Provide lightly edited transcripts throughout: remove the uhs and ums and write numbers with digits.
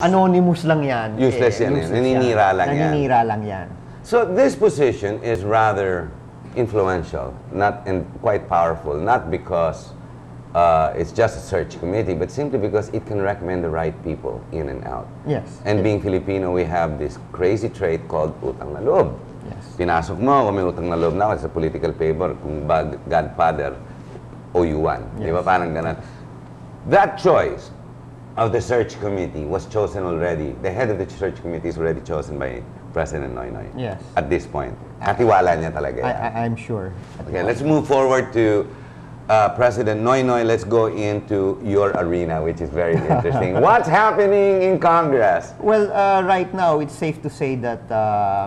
Anonymous lang yan. Useless yan. Naninira lang yan. Naninira lang yan. So this position is rather influential, and quite powerful, not because it's just a search committee, but simply because it can recommend the right people in and out. Yes. And being Filipino, we have this crazy trait called utang na loob. Yes. Pinasok mo, kung may utang na loob na ako sa political favor, kung godfather o yuan. Yes. Di ba? Parang ganun. That choice of the search committee was chosen already. The head of the search committee is already chosen by President Noynoy. Yes. At this point. Katiwala niya talaga yan. I'm sure. Okay, let's move forward to President Noynoy. Let's go into your arena, which is very interesting. What's happening in Congress? Well, right now, it's safe to say that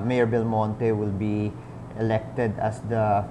Mayor Belmonte will be elected as the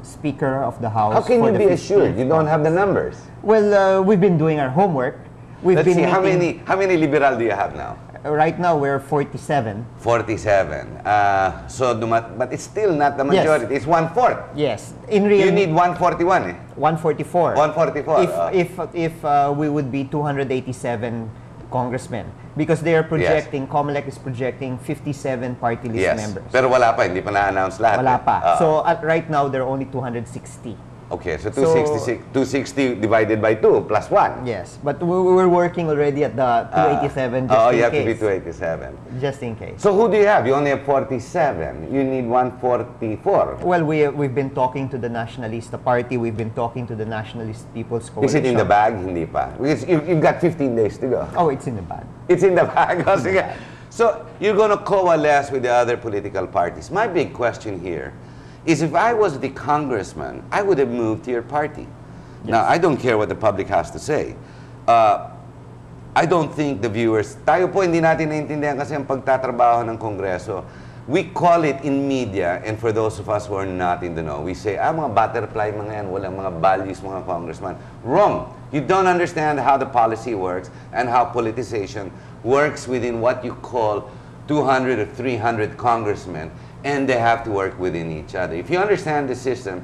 Speaker of the House. How can you be assured? You don't have the numbers. Well, we've been doing our homework. Let's see, how many liberal do you have now? Right now, we're 47. 47. But it's still not the majority. Yes. It's 1/4. Yes. In real, you need 141. 144. 144. If we would be 287 congressmen, because they are projecting, COMELEC is projecting 57 party list members. Pero wala pa, hindi pa na-announce lahat. Wala pa. So right now, there are only 260. Okay, so 260 divided by 2 plus 1. Yes, but we're working already at the 287 just in case. You have to be 287. Just in case. So who do you have? You only have 47. You need 144. Well, we've been talking to the Nationalista Party. We've been talking to the Nationalist People's Coalition. Is it in the bag? Hindi pa. Because you've got 15 days to go. Oh, it's in the bag. It's in the bag. So you're going to coalesce with the other political parties. My big question here is, if I was the congressman, I would have moved to your party. Yes. Now, I don't care what the public has to say. I don't think the viewers, tayo po hindi natin naintindihan kasi ang pagtatrabaho ng Kongreso. We call it in media, and for those of us who are not in the know, we say, mga butterfly mga yan, walang mga values mga congressman. Wrong. You don't understand how the policy works and how politicization works within what you call 200 or 300 congressmen. And they have to work within each other. If you understand the system,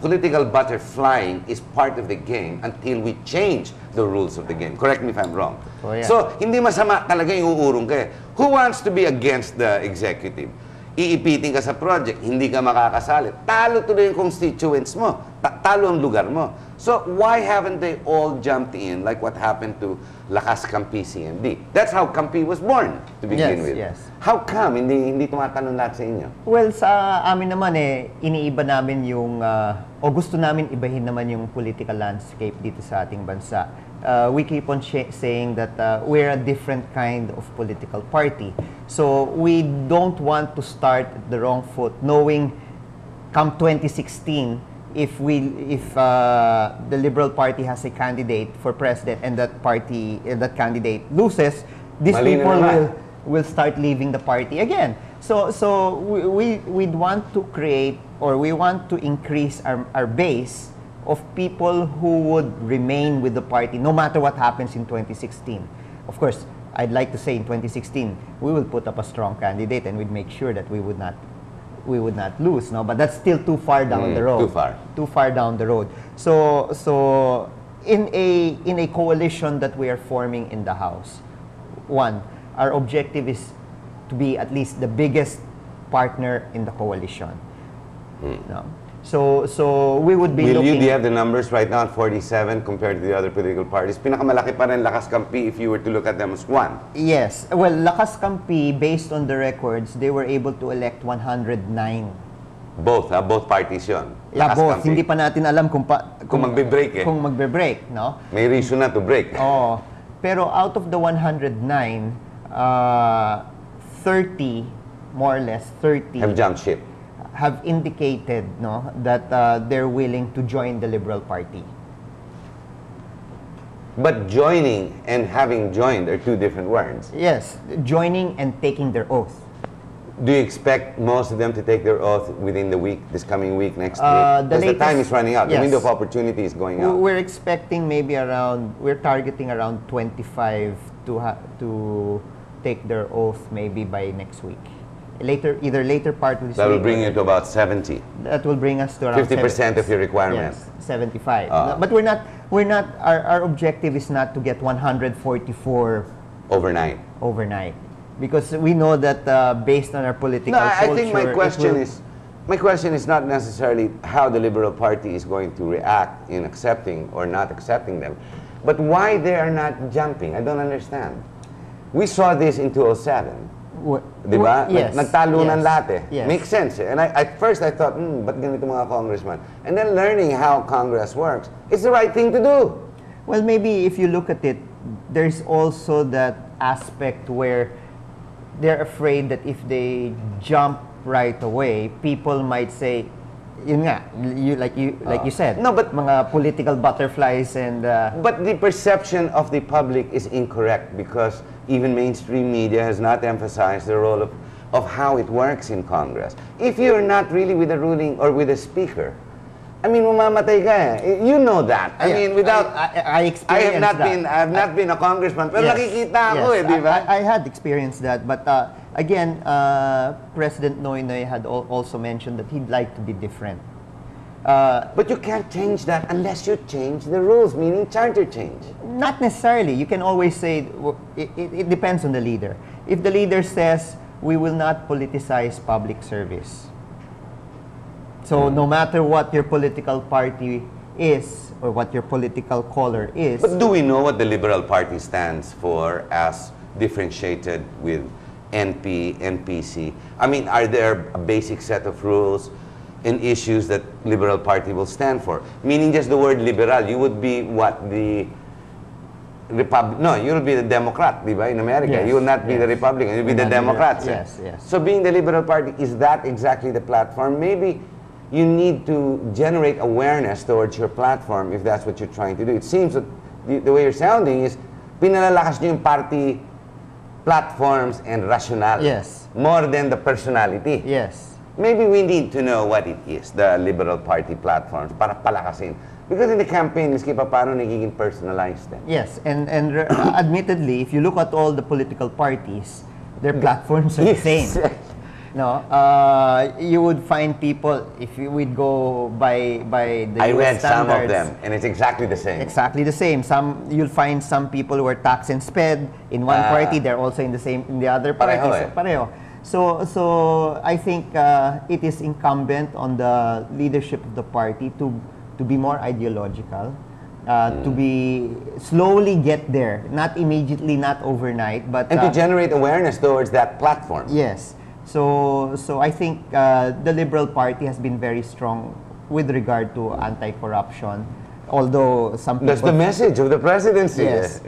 political butterflying is part of the game until we change the rules of the game. Correct me if I'm wrong. Oh, yeah. So, hindi masama talaga yung uurong kayo. Who wants to be against the executive? Iipitin ka sa project, hindi ka makakasali. Talo tuloy yung constituents mo. Talo ang lugar mo. So, why haven't they all jumped in like what happened to Lakas Kampi CMD? That's how Kampi was born to begin with. Yes. How come hindi tumatanong lahat sa inyo? Well, sa amin naman iniiba namin yung, o gusto namin ibahin naman yung political landscape dito sa ating bansa. We keep on saying that we're a different kind of political party. So we don't want to start at the wrong foot, knowing come 2016, if the Liberal Party has a candidate for president and that candidate loses, these people will start leaving the party again. So we'd want to create, or we want to increase our base of people who would remain with the party no matter what happens in 2016. Of course, I'd like to say in 2016 we will put up a strong candidate and we'd make sure that we would not lose, no? But that's still too far down the road. Too far down the road. So in a coalition that we are forming in the House, one, our objective is to be at least the biggest partner in the coalition. No? So we would be looking... Do you have the numbers right now at 47 compared to the other political parties? Pinakamalaki pa rin Lakas Kampi if you were to look at them as one. Yes. Well, Lakas Kampi, based on the records, they were able to elect 109. Both parties yun? Yeah, both. Hindi pa natin alam kung magbe-break Kung magbe-break, no? May reason na to break. Oh. Pero out of the 109, 30, more or less, 30... have jumped ship. Have indicated, no, that they're willing to join the Liberal Party. But joining and having joined are two different words. Yes, joining and taking their oath. Do you expect most of them to take their oath within the week, this coming week, next week? Because the time is running out. Yes. The window of opportunity is going out. We're expecting maybe we're targeting around 25 to take their oath maybe by next week. Either later part of this week. That will bring you to about 70. That will bring us to around 50% of your requirement. Yes, 75. But we're not. Our objective is not to get 144 overnight. overnight. Because we know that based on our political No, I culture, think my it question will- is, my question is not necessarily how the Liberal Party is going to react in accepting or not accepting them, but why they are not jumping. I don't understand. We saw this in 2007. Di ba? Yes. Nagtalunan Yes. lahat eh. Yes. Makes sense eh. And at first I thought, ba't ganito mga congressman? And then learning how Congress works, it's the right thing to do. Well, maybe if you look at it, there's also that aspect where they're afraid that if they jump right away, people might say, yun nga, like you said, no, but mga political butterflies and But the perception of the public is incorrect because even mainstream media has not emphasized the role of how it works in Congress. If you're not really with the ruling or with the speaker, I mean, mamamatay ka eh. You know that. I mean, without... I I experienced have not been a congressman, pero Yes, nakikita ako yes. eh, di ba? I had experienced that, but again, President Noynoy had also mentioned that he'd like to be different. But you can't change that unless you change the rules, meaning charter change. Not necessarily. You can always say it depends on the leader. If the leader says we will not politicize public service, so no matter what your political party is or what your political color is, But do we know what the Liberal Party stands for as differentiated with NP, NPC? I mean, are there a basic set of rules and issues that Liberal Party will stand for? Meaning just the word liberal, you would be what, the No, you'll be the Democrat, di ba, in America. Yes, You will not be the yes. Republican, you'll be the Not be the- Democrats. eh? yes, yes. So being the Liberal Party, is that exactly the platform? Maybe you need to generate awareness towards your platform if that's what you're trying to do. It seems that the way you're sounding is pinalalakas nyo yung party platforms and rationale. Yes. More than the personality. yes. Maybe we need to know what it is, the Liberal Party platforms, para palakasin. Because in the campaign, miski pa paano nagiging personalized. Yes, and admittedly, if you look at all the political parties, their platforms are the same. No, you would find people, if you would go by the I US read some of standards, them, and it's exactly the same. exactly the same. You'll find some people who are tax and sped in one party, they're also in the other party. Pareho eh. So, pareho. So I think it is incumbent on the leadership of the party to be more ideological, to be slowly get there, not immediately, not overnight, but And to generate awareness towards that platform. yes. So I think the Liberal Party has been very strong with regard to anti-corruption, although some people... That's the message of the presidency. Yes,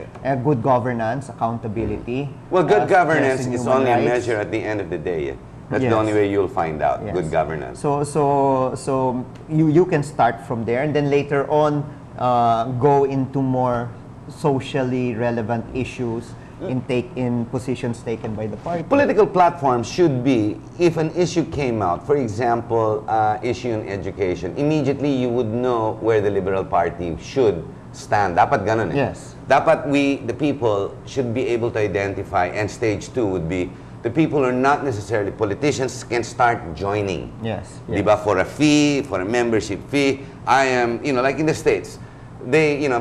good governance, accountability. Well, good governance stressing is human only a rights. measure at the end of the day. That's the Yes. only way you'll find out Yes. good governance. So you can start from there, and then later on go into more socially relevant issues in positions taken by the party. Political platforms should be, if an issue came out, for example, issue in education, immediately you would know where the Liberal Party should stand. Dapat ganun eh. Yes. Dapat we, the people, should be able to identify, and stage 2 would be, the people who are not necessarily politicians can start joining. Yes. Diba, for a fee, for a membership fee. I am, like in the States,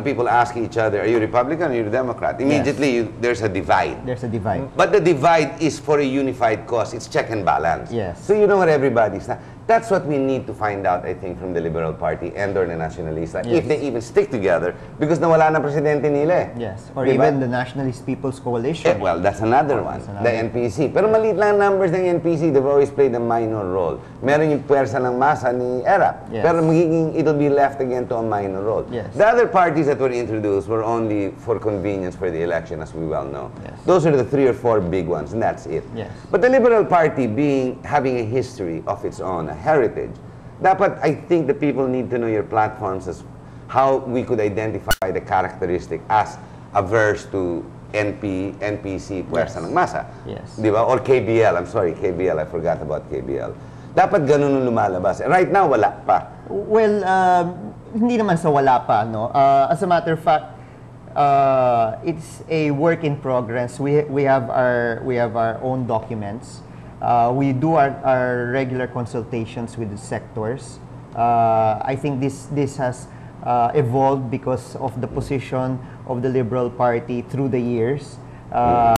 people ask each other, are you Republican or are you Democrat? Immediately, there's a divide. There's a divide. But the divide is for a unified cause. It's check and balance. Yes. So you know what everybody's... That's what we need to find out, I think, from the Liberal Party and or the Nationalista, Yes. if they even stick together, because nawala na presidente nila eh. Yes. Or Diba? even the Nationalist People's Coalition. Well, that's another one, That's another. the NPC. Pero maliit lang numbers ng NPC, they've always played a minor role. Meron yung pwersa ng masa ni ERAP, Yes. pero it'll be left again to a minor role. Yes. The other parties that were introduced were only for convenience for the election, as we well know. Yes. Those are the 3 or 4 big ones, and that's it. Yes. But the Liberal Party having a history of its own, a heritage, dapat, I think the people need to know your platforms as how we could identify the characteristic as averse to NPC, Puwersa ng Masa. Yes. Di ba? Or KBL. I'm sorry, KBL. I forgot about KBL. Dapat ganun ang lumalabas. Right now, wala pa. Well, hindi naman sa wala pa, no? As a matter of fact, it's a work in progress. We have our own documents. We do our regular consultations with the sectors. I think this has evolved because of the position of the Liberal Party through the years. Uh,